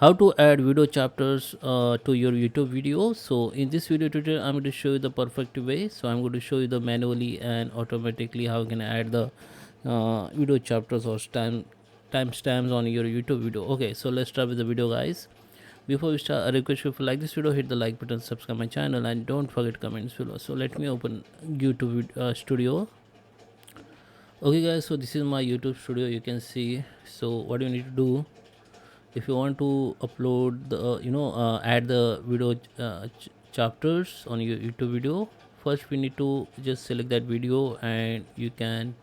how to add video chapters to your YouTube video. So in this video tutorial I'm going to show you the perfect way. So I'm going to show you the manually and automatically how you can add the video chapters or timestamps on your YouTube video. Okay, so let's start with the video, guys. Before we start, I request you, if you like this video, hit the like button, subscribe my channel, and don't forget comments below. So let me open YouTube studio. Okay guys, so this is my YouTube studio, you can see. So what you need to do, if you want to upload the add the video chapters on your YouTube video, first we need to just select that video, and you can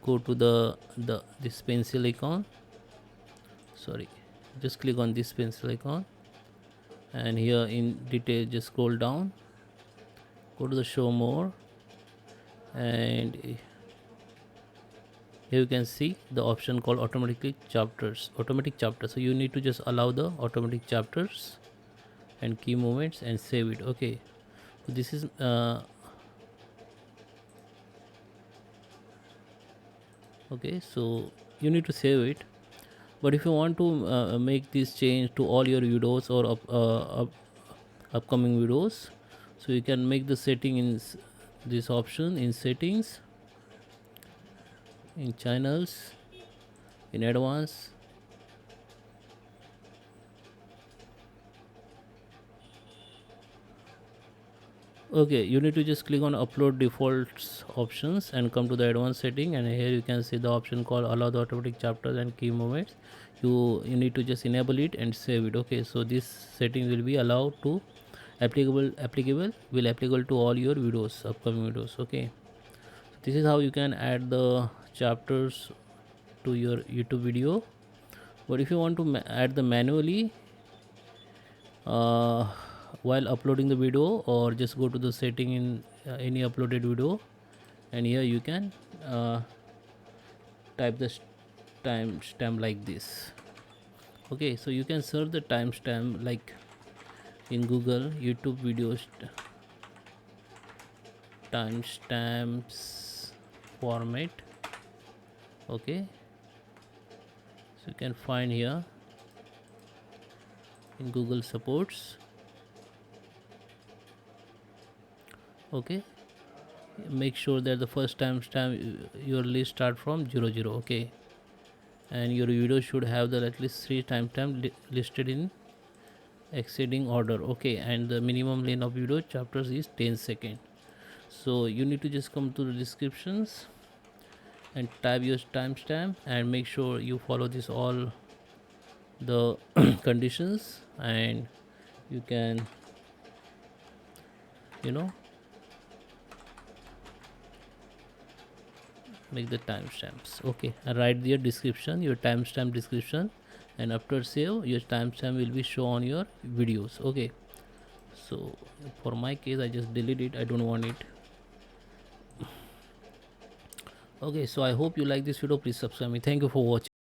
go to this pencil icon. Sorry, just click on this pencil icon, and here in detail just scroll down, go to the show more, and here you can see the option called automatic chapters. So you need to just allow the automatic chapters and key movements and save it. Okay, this is okay, so you need to save it. But if you want to make this change to all your videos or upcoming videos, so you can make the setting in this option in settings, in channels, in advanced. Okay, you need to just click on upload defaults options and come to the advanced setting, and here you can see the option called allow the automatic chapters and key movements. You need to just enable it and save it. Okay, so this setting will be allowed to applicable to all your videos, upcoming videos. Okay, so this is how you can add the chapters to your YouTube video. But if you want to add the manually while uploading the video, or just go to the setting in any uploaded video, and here you can type the timestamp like this. Okay, so you can search the timestamp like in Google YouTube videos timestamps format. Okay, so you can find here in Google supports. Okay, make sure that the first timestamp your list start from 00. Okay, and your video should have the at least 3 timestamp listed in exceeding order. Okay, and the minimum length of video chapters is 10 seconds. So you need to just come to the descriptions and type your timestamp, and make sure you follow this all the conditions, and you can make the timestamps. Okay, and write your description, your timestamp description, and after save, your timestamp will be shown on your videos. Okay, so for my case I just delete it, I don't want it. Okay, so I hope you like this video. Please subscribe me. Thank you for watching.